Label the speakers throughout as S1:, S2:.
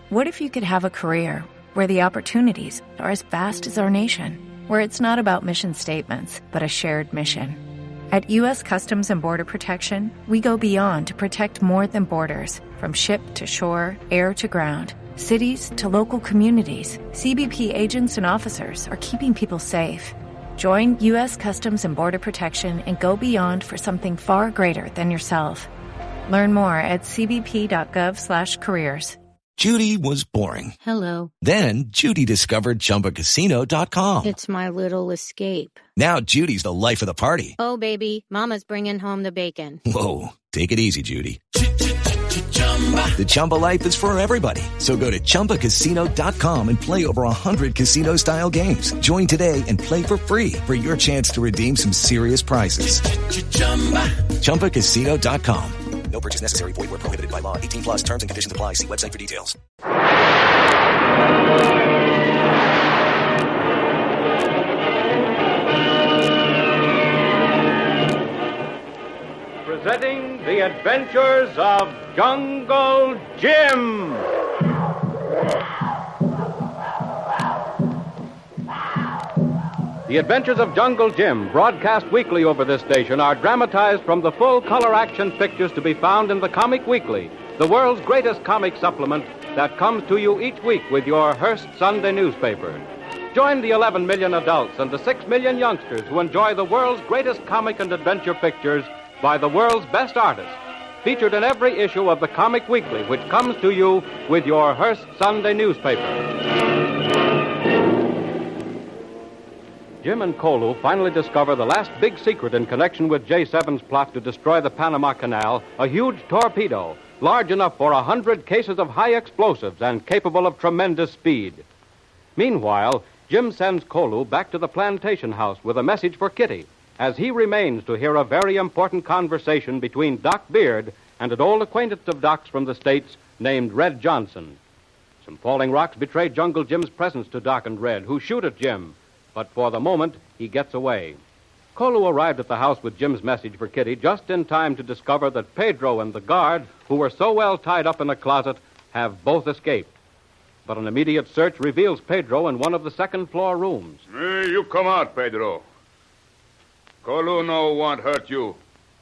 S1: What if you could have a career where the opportunities are as vast as our nation, where it's not about mission statements, but a shared mission? At U.S. Customs and Border Protection, we go beyond to protect more than borders. From ship to shore, air to ground, cities to local communities, CBP agents and officers are keeping people safe. Join U.S. Customs and Border Protection and go beyond for something far greater than yourself. Learn more at cbp.gov/careers.
S2: Judy was boring.
S3: Hello.
S2: Then Judy discovered ChumbaCasino.com.
S3: It's my little escape.
S2: Now Judy's the life of the party.
S3: Oh, baby, mama's bringing home the bacon.
S2: Whoa, take it easy, Judy. The Chumba life is for everybody. So go to ChumbaCasino.com and play over 100 casino-style games. Join today and play for free for your chance to redeem some serious prizes. ChumbaCasino.com. No purchase necessary. Void where prohibited by law. 18 plus terms and conditions apply. See website for details.
S4: Presenting the adventures of Jungle Jim. The Adventures of Jungle Jim, broadcast weekly over this station, are dramatized from the full-color action pictures to be found in the Comic Weekly, the world's greatest comic supplement that comes to you each week with your Hearst Sunday newspaper. Join the 11 million adults and the 6 million youngsters who enjoy the world's greatest comic and adventure pictures by the world's best artists, featured in every issue of the Comic Weekly, which comes to you with your Hearst Sunday newspaper. Jim and Kolu finally discover the last big secret in connection with J7's plot to destroy the Panama Canal, a huge torpedo, large enough for 100 cases of high explosives and capable of tremendous speed. Meanwhile, Jim sends Kolu back to the plantation house with a message for Kitty, as he remains to hear a very important conversation between Doc Beard and an old acquaintance of Doc's from the States named Red Johnson. Some falling rocks betray Jungle Jim's presence to Doc and Red, who shoot at Jim. But for the moment, he gets away. Kolu arrived at the house with Jim's message for Kitty just in time to discover that Pedro and the guard, who were so well tied up in a closet, have both escaped. But an immediate search reveals Pedro in one of the second-floor rooms.
S5: Hey, you come out, Pedro. Kolu no won't hurt you.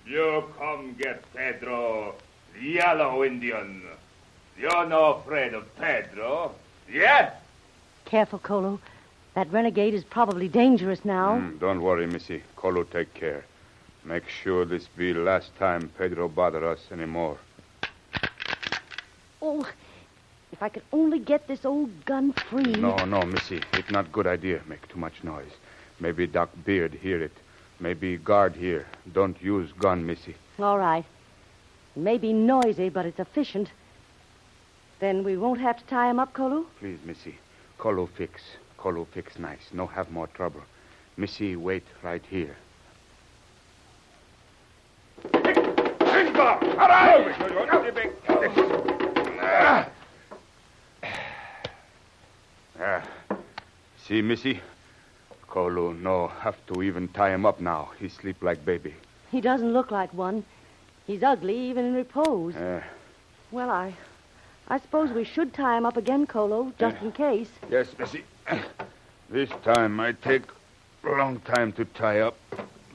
S6: You come get Pedro, yellow Indian. You're no afraid of Pedro, yeah?
S7: Careful, Kolu. That renegade is probably dangerous now.
S5: Don't worry, Missy. Kolu take care. Make sure this be last time Pedro bother us anymore.
S7: Oh, if I could only get this old gun free.
S5: No, Missy. It's not good idea. Make too much noise. Maybe Doc Beard hear it. Maybe guard here. Don't use gun, Missy.
S7: All right. It may be noisy, but it's efficient. Then we won't have to tie him up, Kolu?
S5: Please, Missy. Kolu fix nice. No have more trouble. Missy, wait right here. See, Missy? Kolu no have to even tie him up now. He sleep like baby.
S7: He doesn't look like one. He's ugly even in repose. Well, I suppose we should tie him up again, Kolu, just in case.
S5: Yes, Missy. This time I take a long time to tie up.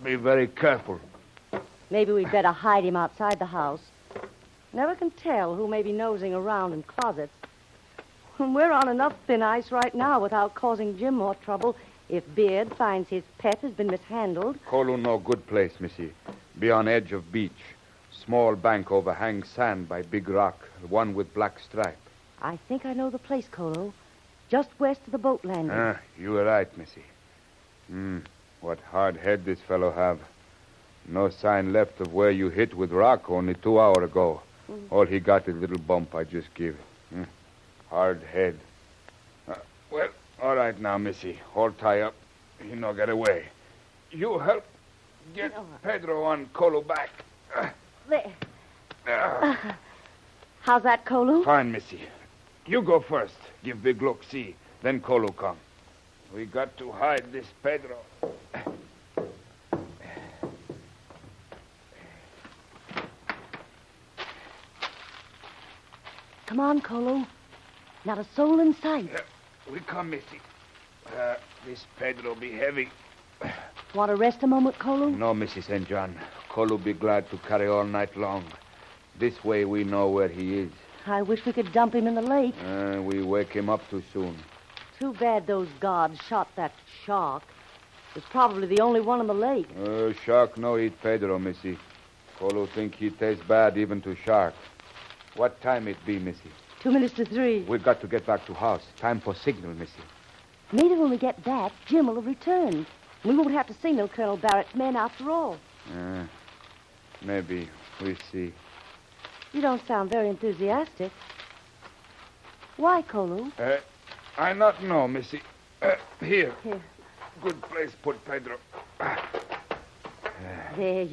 S5: Be very careful.
S7: Maybe we'd better hide him outside the house. Never can tell who may be nosing around in closets. We're on enough thin ice right now without causing Jim more trouble if Beard finds his pet has been mishandled.
S5: Kolu no good place, Missy. Be on edge of beach. Small bank overhang sand by big rock. One with black stripe.
S7: I think I know the place, Kolu. Just west of the boat landing.
S5: You were right, Missy. What hard head this fellow have. No sign left of where you hit with rock only 2 hours ago. All he got is a little bump I just give. Hard head. Well, all right now, Missy. All tie up. He no get away. You help get Pedro on Kolu back.
S7: There. How's that, Kolu?
S5: Fine, Missy. You go first. Give big look, see. Then Kolu come. We got to hide this Pedro.
S7: Come on, Kolu. Not a soul in sight.
S5: We come, Missy. This Pedro be heavy.
S7: Want to rest a moment, Kolu?
S5: No, Mrs. St. John. Kolu be glad to carry all night long. This way we know where he is.
S7: I wish we could dump him in the lake.
S5: We wake him up too soon.
S7: Too bad those gods shot that shark. It's probably the only one in the lake.
S5: Shark no eat Pedro, Missy. Kolu think he tastes bad even to shark. What time it be, Missy?
S7: 2 minutes to 3.
S5: We've got to get back to house. Time for signal, Missy.
S7: Maybe when we get back, Jim will have returned. We won't have to signal Colonel Barrett's men after all.
S5: Maybe. We see.
S7: You don't sound very enthusiastic. Why, Kolu?
S5: I not know, Missy. Here.
S7: Here.
S5: Good place put Pedro.
S7: There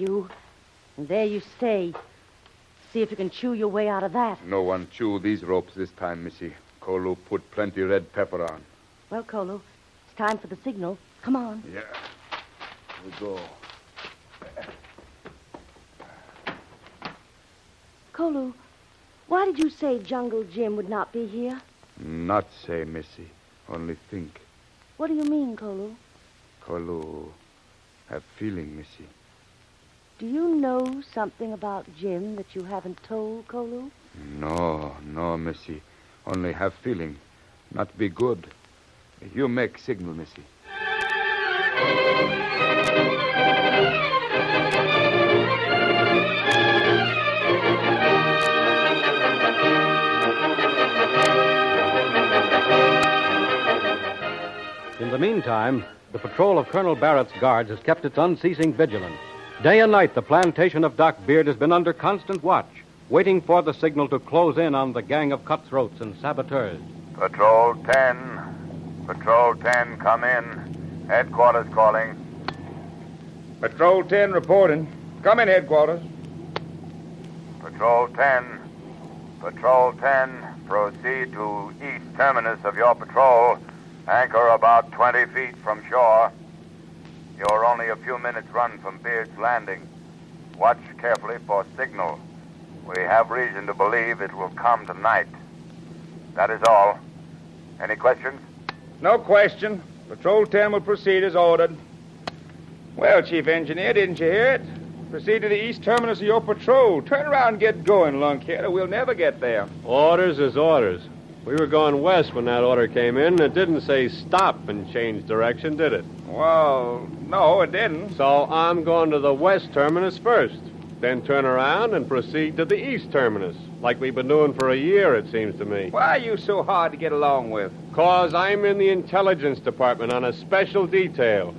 S7: you stay. See if you can chew your way out of that.
S5: No one chew these ropes this time, Missy. Kolu put plenty red pepper on.
S7: Well, Kolu, it's time for the signal. Come on.
S5: Yeah. We go.
S7: Kolu, why did you say Jungle Jim would not be here?
S5: Not say, Missy. Only think.
S7: What do you mean, Kolu?
S5: Kolu have feeling, Missy.
S7: Do you know something about Jim that you haven't told, Kolu?
S5: No, Missy. Only have feeling. Not be good. You make signal, Missy.
S4: In the meantime, the patrol of Colonel Barrett's guards has kept its unceasing vigilance. Day and night, the plantation of Doc Beard has been under constant watch, waiting for the signal to close in on the gang of cutthroats and saboteurs.
S8: Patrol 10. Patrol 10, come in. Headquarters calling.
S5: Patrol 10 reporting. Come in, headquarters.
S8: Patrol 10. Patrol 10, proceed to east terminus of your patrol. Anchor about 20 feet from shore. You're only a few minutes' run from Beard's Landing. Watch carefully for signal. We have reason to believe it will come tonight. That is all. Any questions?
S5: No question. Patrol 10 will proceed as ordered. Well, Chief Engineer, didn't you hear it? Proceed to the east terminus of your patrol. Turn around and get going, lunkhead, or we'll never get there.
S9: Orders is orders. We were going west when that order came in. It didn't say stop and change direction, did it?
S5: Well, no, it didn't.
S9: So I'm going to the west terminus first, then turn around and proceed to the east terminus, like we've been doing for a year, it seems to me.
S5: Why are you so hard to get along with?
S9: 'Cause I'm in the intelligence department on a special detail.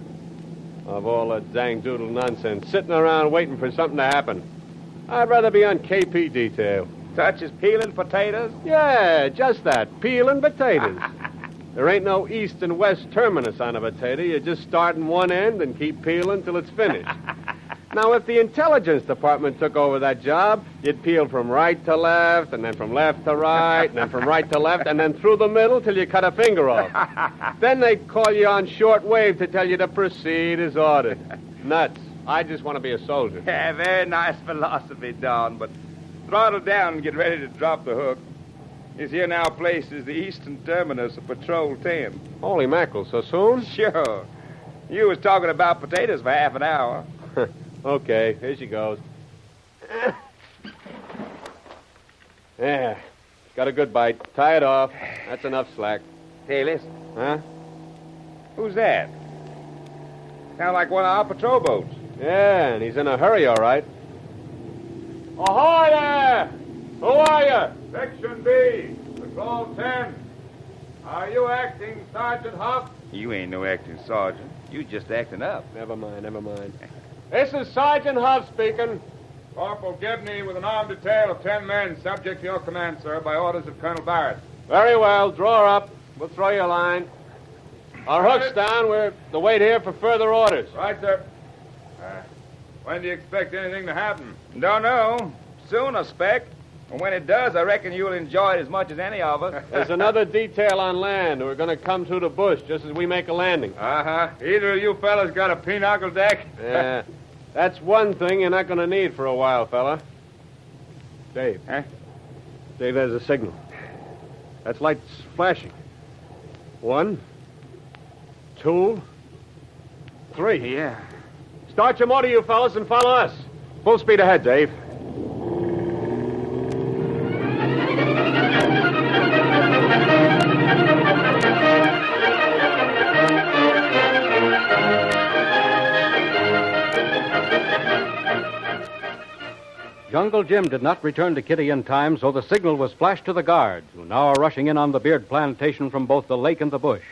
S9: Of all that dang doodle nonsense, sitting around waiting for something to happen. I'd rather be on KP detail.
S5: Such as peeling potatoes?
S9: Yeah, just that, peeling potatoes. There ain't no east and west terminus on a potato. You just start in one end and keep peeling till it's finished. Now, if the intelligence department took over that job, you'd peel from right to left, and then from left to right, and then from right to left, and then through the middle till you cut a finger off. Then they'd call you on short wave to tell you to proceed as ordered. Nuts. I just want to be a soldier.
S5: Yeah, very nice philosophy, Don, but throttle down and get ready to drop the hook. This here now place is the eastern terminus of Patrol 10.
S9: Holy mackerel, so soon?
S5: Sure. You was talking about potatoes for half an hour.
S9: Okay, here she goes. Yeah, got a good bite. Tie it off. That's enough slack.
S5: Hey, listen.
S9: Huh?
S5: Who's that? Sounds like one of our patrol boats.
S9: Yeah, and he's in a hurry, all right. Ahoy there! Who are you?
S5: Section B, Patrol 10. Are you acting Sergeant Huff? You ain't no acting sergeant. You just acting up.
S9: Never mind. This is Sergeant Huff speaking.
S5: Corporal Gibney with an armed detail of 10 men subject to your command, sir, by orders of Colonel Barrett.
S9: Very well. Draw up. We'll throw you a line. Our hook's down. We're to wait here for further orders.
S5: Right, sir. When do you expect anything to happen? Don't know. Soon, I expect. And when it does, I reckon you'll enjoy it as much as any of us.
S9: There's another detail on land. We're going to come through the bush just as we make a landing.
S5: Uh-huh. Either of you fellas got a pinochle deck?
S9: Yeah. That's one thing you're not going to need for a while, fella. Dave.
S5: Huh?
S9: Dave, there's a signal. That's lights flashing. 1, 2, 3.
S5: Yeah.
S9: Start your motor, you fellas, and follow us. Full speed ahead, Dave.
S4: Jungle Jim did not return to Kitty in time, so the signal was flashed to the guards, who now are rushing in on the Beard plantation from both the lake and the bush.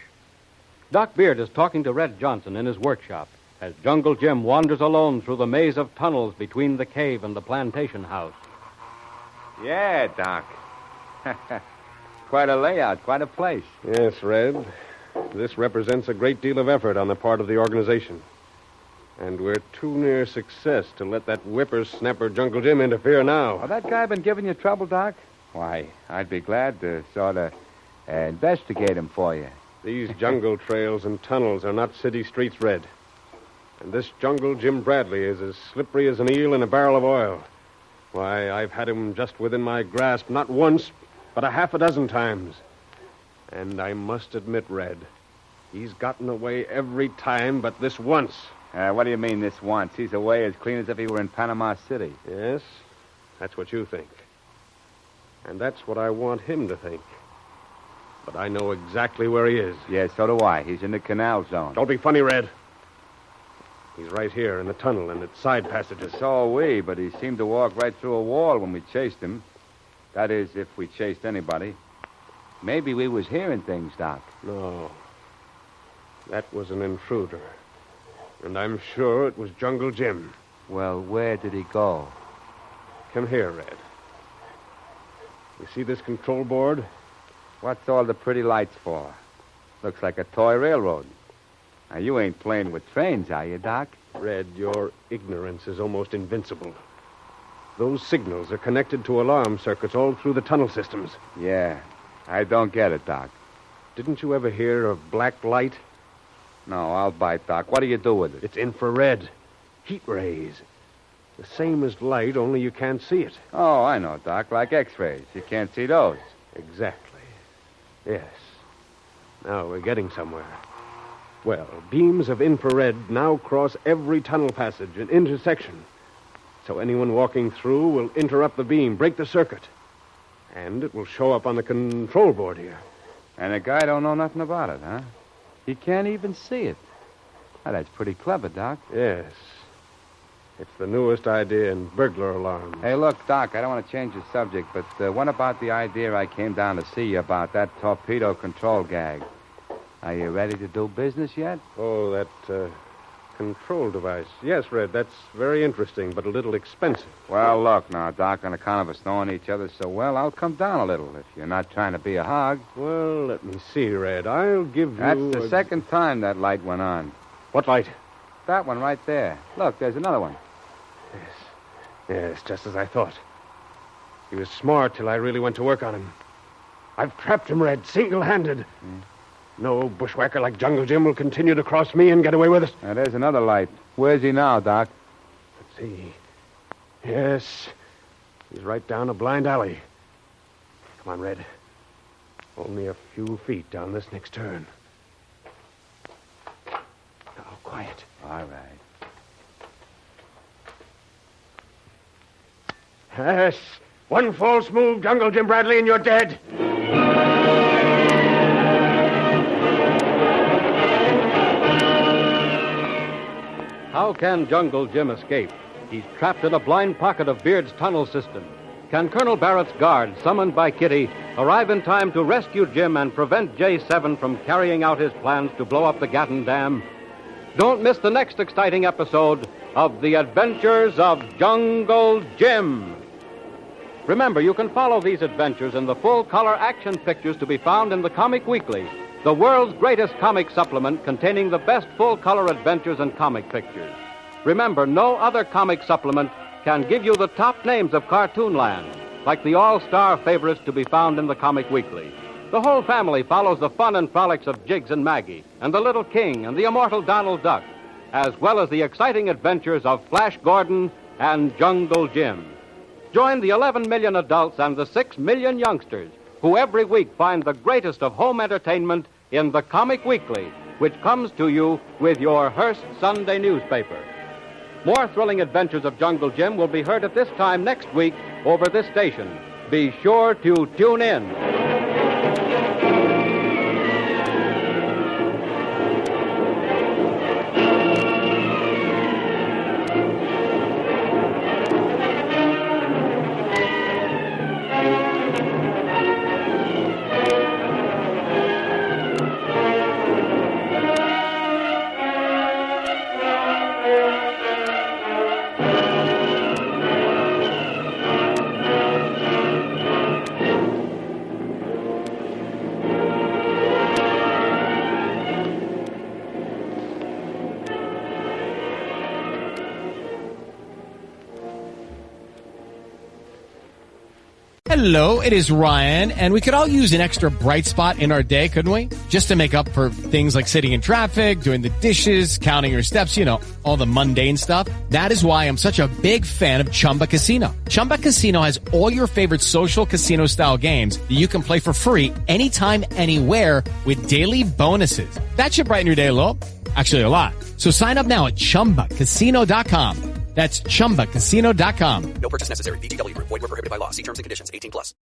S4: Doc Beard is talking to Red Johnson in his workshop as Jungle Jim wanders alone through the maze of tunnels between the cave and the plantation house.
S5: Yeah, Doc. Quite a layout, quite a place.
S9: Yes, Red. This represents a great deal of effort on the part of the organization. And we're too near success to let that whippersnapper Jungle Jim interfere now.
S5: Well, that guy been giving you trouble, Doc? Why, I'd be glad to sort of investigate him for you.
S9: These jungle trails and tunnels are not city streets, Red. And this Jungle Jim Bradley is as slippery as an eel in a barrel of oil. Why, I've had him just within my grasp not once, but a half a dozen times. And I must admit, Red, he's gotten away every time but this once.
S5: What do you mean this once? He's away as clean as if he were in Panama City.
S9: Yes, that's what you think. And that's what I want him to think. But I know exactly where he is.
S5: Yeah, so do I. He's in the canal zone.
S9: Don't be funny, Red. He's right here in the tunnel and its side passages.
S5: So are we, but he seemed to walk right through a wall when we chased him. That is, if we chased anybody. Maybe we was hearing things, Doc.
S9: No. That was an intruder. And I'm sure it was Jungle Jim.
S5: Well, where did he go?
S9: Come here, Red. You see this control board?
S5: What's all the pretty lights for? Looks like a toy railroad. Now, you ain't playing with trains, are you, Doc?
S9: Red, your ignorance is almost invincible. Those signals are connected to alarm circuits all through the tunnel systems.
S5: Yeah, I don't get it, Doc.
S9: Didn't you ever hear of black light?
S5: No, I'll bite, Doc. What do you do with it?
S9: It's infrared. Heat rays. The same as light, only you can't see it.
S5: Oh, I know, Doc. Like X-rays. You can't see those.
S9: Exactly. Yes. Now we're getting somewhere. Well, beams of infrared now cross every tunnel passage and intersection. So anyone walking through will interrupt the beam, break the circuit. And it will show up on the control board here.
S5: And the guy don't know nothing about it, huh? He can't even see it. Well, that's pretty clever, Doc.
S9: Yes. It's the newest idea in burglar alarms.
S5: Hey, look, Doc, I don't want to change the subject, but what about the idea I came down to see you about, that torpedo control gag? Are you ready to do business yet?
S9: Oh, that control device. Yes, Red, that's very interesting, but a little expensive.
S5: Well, look now, Doc, on account of us knowing each other so well, I'll come down a little if you're not trying to be a hog.
S9: Well, let me see, Red. I'll give you...
S5: That's the second time that light went on.
S9: What light?
S5: That one right there. Look, there's another one.
S9: Yes, just as I thought. He was smart till I really went to work on him. I've trapped him, Red, single-handed. No bushwhacker like Jungle Jim will continue to cross me and get away with it.
S5: Now, there's another light. Where's he now, Doc?
S9: Let's see. Yes. He's right down a blind alley. Come on, Red. Only a few feet down this next turn. Now, quiet.
S5: All right.
S9: Yes. One false move, Jungle Jim Bradley, and you're dead.
S4: How can Jungle Jim escape? He's trapped in a blind pocket of Beard's tunnel system. Can Colonel Barrett's guard, summoned by Kitty, arrive in time to rescue Jim and prevent J7 from carrying out his plans to blow up the Gatton Dam? Don't miss the next exciting episode of The Adventures of Jungle Jim. Remember, you can follow these adventures in the full-color action pictures to be found in the Comic Weekly, the world's greatest comic supplement containing the best full-color adventures and comic pictures. Remember, no other comic supplement can give you the top names of Cartoonland, like the all-star favorites to be found in the Comic Weekly. The whole family follows the fun and frolics of Jiggs and Maggie, and the Little King, and the immortal Donald Duck, as well as the exciting adventures of Flash Gordon and Jungle Jim. Join the 11 million adults and the 6 million youngsters who every week find the greatest of home entertainment in the Comic Weekly, which comes to you with your Hearst Sunday newspaper. More thrilling adventures of Jungle Jim will be heard at this time next week over this station. Be sure to tune in.
S10: Hello, it is Ryan, and we could all use an extra bright spot in our day, couldn't we? Just to make up for things like sitting in traffic, doing the dishes, counting your steps, all the mundane stuff. That is why I'm such a big fan of Chumba Casino. Chumba Casino has all your favorite social casino-style games that you can play for free anytime, anywhere with daily bonuses. That should brighten your day a little. Actually, a lot. So sign up now at ChumbaCasino.com. That's ChumbaCasino.com.
S2: No purchase necessary. VGW Group. Void where prohibited by law. See terms and conditions. 18+.